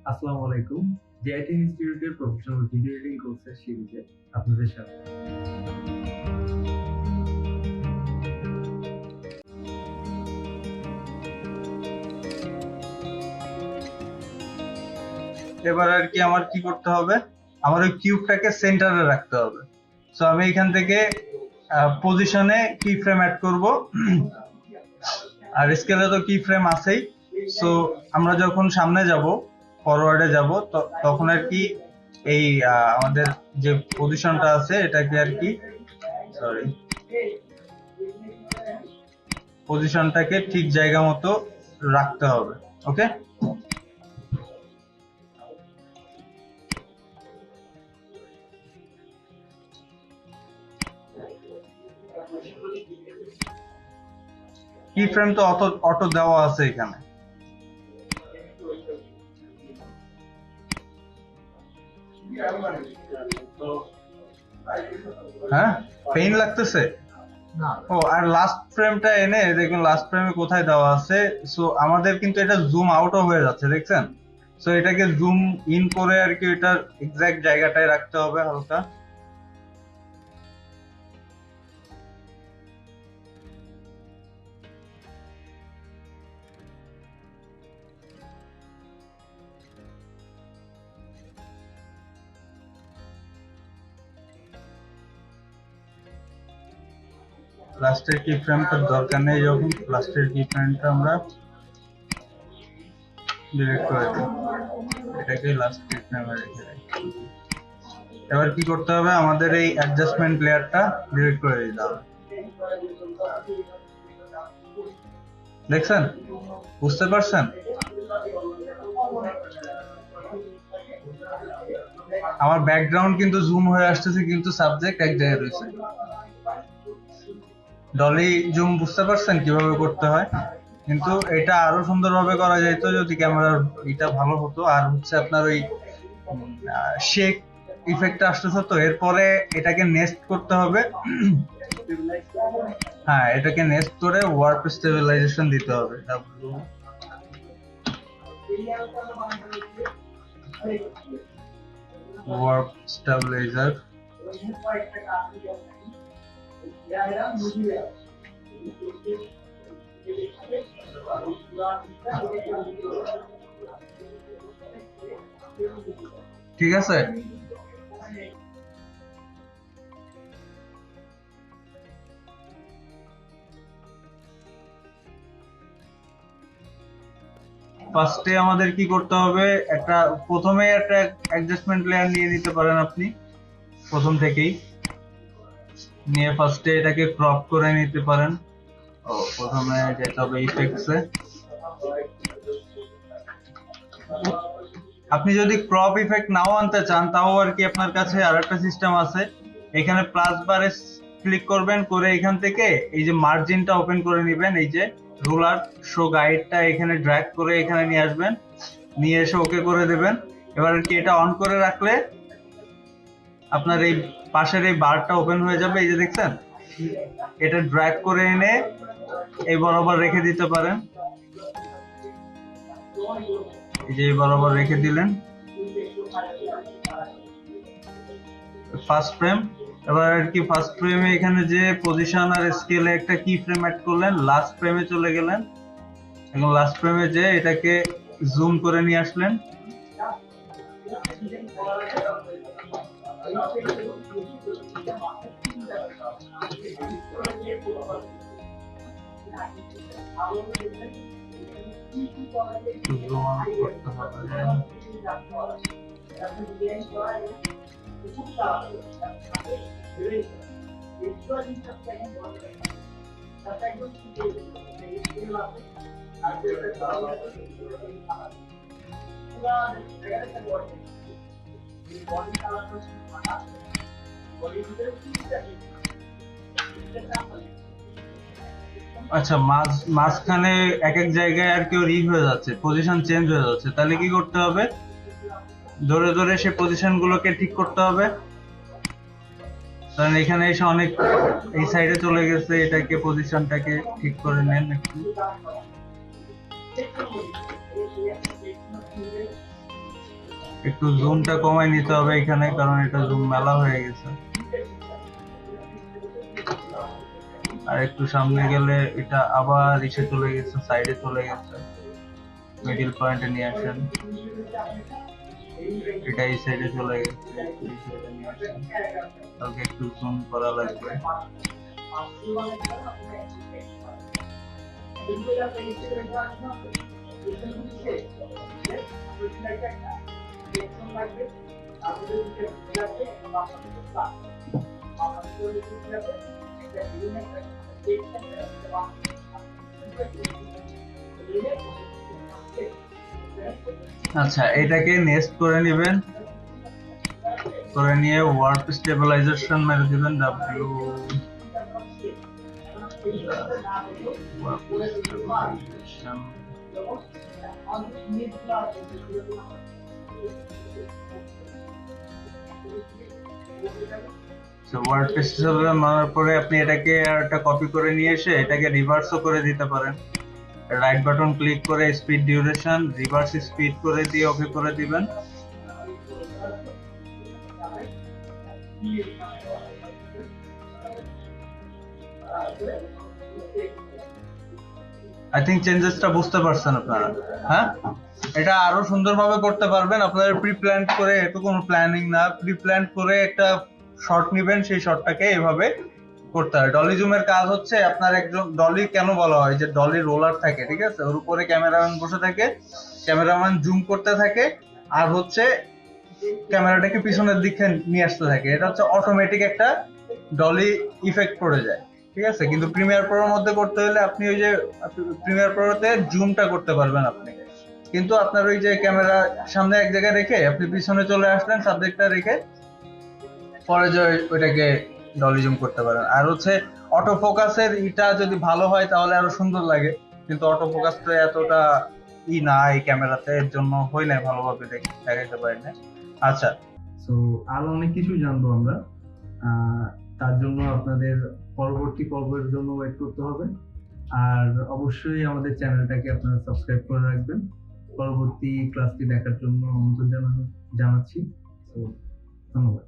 আসসালামু আলাইকুম। জেআইটি ইনস্টিটিউটের প্রফেশনাল ভিডিও এডিটিং কোর্সের সিরিজে আপনাদের স্বাগত। এবার আর কি আমার কি করতে হবে, আমার ওই কিউবটাকে সেন্টারে রাখতে হবে। সো আমি এখান থেকে পজিশনে কি ফ্রেম অ্যাড করব, আর স্কেলে তো কি ফ্রেম আছেই। সো আমরা যখন সামনে যাব, ফরওয়ার্ডে যাব, তখন আর কি এই আমাদের যে পজিশনটা আছে এটাকে আর কি সরি পজিশনটাকে ঠিক জায়গা মতো রাখতে হবে। ওকে, কি ফ্রেম তো অটো অটো দেওয়া আছে এখানে। হ্যাঁ, পেইন লাগতেছে। ও, আর লাস্ট ফ্রেমটা এনে দেখুন লাস্ট ফ্রেমে কোথায় দেওয়া আছে। সো আমাদের কিন্তু এটা জুম আউটও হয়ে যাচ্ছে, দেখছেন? সো এটাকে জুম ইন করে আর কি এটার এক্সাক্ট জায়গাটায় রাখতে হবে হালকা। লাস্টের কি ফ্রেমটার দরকার নেই, যখন লাস্টের কি ফ্রেমটা আমরা ডিলিট করে দিই, এটাকে লাস্ট কি ফ্রেমে রেখে দিই। এবার কি করতে হবে, আমাদের এই অ্যাডজাস্টমেন্ট লেয়ারটা ডিলিট করে দিতে হবে। দেখছেন? বুঝতে পারছেন? আমার ব্যাকগ্রাউন্ড কিন্তু জুম হয়ে আসতেছে, কিন্তু সাবজেক্ট এক জায়গায় রয়েছে। ডলি জুম বুঝতে পারছেন কিভাবে করতে হয়? কিন্তু এটা আরো সুন্দরভাবে করা যেত যদি ক্যামেরার এটা ভালো হতো। আর হচ্ছে আপনার ওই শেক ইফেক্ট আসতেছে, তো এরপরে এটাকে নেস্ট করতে হবে। হ্যাঁ, এটাকে নেস্ট করে ওয়ার্প স্টেবিলাইজেশন দিতে হবে। Warp stabiliser. ঠিক আছে, ফার্স্টে আমাদের কি করতে হবে, প্রথমে একটা অ্যাডজাস্টমেন্ট লেয়ার নিয়ে নিতে পারেন আপনি প্রথম থেকেই। নিয়ে ফার্স্টে এটাকে ক্রপ করে নিতে পারেন। প্রথমে যেতে হবে ইফেক্টসে। আপনি যদি ক্রপ ইফেক্ট নাও আনতে চান, তাও আর কি আপনার কাছে আরেকটা সিস্টেম আছে। এখানে প্লাস বারে ক্লিক করবেন, করে এখান থেকে এই যে মার্জিনটা ওপেন করে নেবেন, এই যে রুলার শো গাইডটা এখানে ড্র্যাগ করে এখানে নিয়ে আসবেন, নিয়ে এসে ওকে করে দেবেন। এবার আর কি এটা অন করে রাখলে আপনার এই পাশের এই বারটা ওপেন হয়ে যাবে, এই যে দেখছেন। এটা ড্র্যাগ করে এনে এই বরাবর রেখে দিতে পারেন, এই যে বরাবর রেখে দিলেন ফার্স্ট ফ্রেম। এবার আর কি ফার্স্ট ফ্রেমে এখানে যে পজিশন আর স্কেলে একটা কি ফ্রেম অ্যাড করলেন, লাস্ট ফ্রেমে চলে গেলেন। এখন লাস্ট ফ্রেমে যে এটাকে জুম করে নিয়ে আসলেন। করতে হবে আচ্ছা, মাঝখানে এক এক জায়গায় আর কি ওর হয়ে যাচ্ছে, পজিশন চেঞ্জ হয়ে যাচ্ছে। তাহলে কি করতে হবে, ধরে ধরে সে পজিশন গুলোকে ঠিক করতে হবে। কারণ এখানে এসে অনেক এই সাইডে চলে গেছে, এটাকে পজিশনটাকে ঠিক করে নেন একটু। একটু জুমটা কমাই নিতে হবে এখানে, কারণ এটা জুম মেলা হয়ে গেছে। আর একটু সামনে গেলে এটা আবার ইসে চলে গেছে, সাইডে চলে গেছে। মিডল পয়েন্টে নিয়ে আসেন, এটা এই সাইডে চলে গেছে, এই সাইডে নিয়ে আসেন। কালকে একটু জুম করা লাগবে। আচ্ছা, এটাকে নেক্সট করে নেবেন, করে নিয়ে ওয়ার্প স্টেবিলাইজেশন মেরে দিবেন ডাব্লিউ ওয়ার্ড স্টেবিলাইজেশন মারার পরে আপনি এটাকে একটা কপি করে নিয়ে এসে এটাকে রিভার্সও করে দিতে পারেন। রাইট বাটন ক্লিক করে স্পিড ডিউরেশন রিভার্স স্পিড করে দিয়ে ওকে করে দিবেন। আই থিংক চেঞ্জেসটা বুঝতে পারছেন আপনারা। হ্যাঁ, এটা আরো সুন্দরভাবে করতে পারবেন। আপনারা প্রি প্ল্যান করে, এত কোনো প্ল্যানিং না, প্রি প্ল্যান করে একটা শট নেবেন, সেই শটটাকে এভাবে করতে হয়। ডলি জুমের কাজ হচ্ছে, আপনার একজন ডলি কেন বলা হয়, যে ডলি রোলার থাকে, ঠিক আছে, ওর উপরে ক্যামেরাম্যান বসে থাকে, ক্যামেরাম্যান জুম করতে থাকে, আর হচ্ছে ক্যামেরাটাকে পিছনের দিকে নিয়ে আসতে থাকে। এটা হচ্ছে অটোমেটিক একটা ডলি ইফেক্ট পড়ে যায়, ঠিক আছে। কিন্তু প্রিমিয়ার প্রোর মধ্যে করতে হলে আপনি ওই যে প্রিমিয়ার প্রোতে জুমটা করতে পারবেন আপনি, কিন্তু আপনার ওই যে ক্যামেরা সামনে এক জায়গায় রেখে আপনি পিছনে চলে আসলেন, সাবজেক্টটা রেখে পরে যে ওইটাকে ডলি জুম করতে পারেন। আর হচ্ছে অটো ফোকাসের এটা যদি ভালো হয় তাহলে আরো সুন্দর লাগে, কিন্তু অটো ফোকাস তো এতটা না এই ক্যামেরাতে, এর জন্য হয় না ভালোভাবে দেখাইতে পারি না। আচ্ছা, সো আরো অনেক কিছু জানবো আমরা, তার জন্য আপনাদের পরবর্তী পর্বের জন্য ওয়েট করতে হবে। আর অবশ্যই আমাদের চ্যানেলটাকে আপনারা সাবস্ক্রাইব করে রাখবেন। পরবর্তী ক্লাসটি দেখার জন্য আমন্ত্রণ জানাচ্ছি। তো ধন্যবাদ।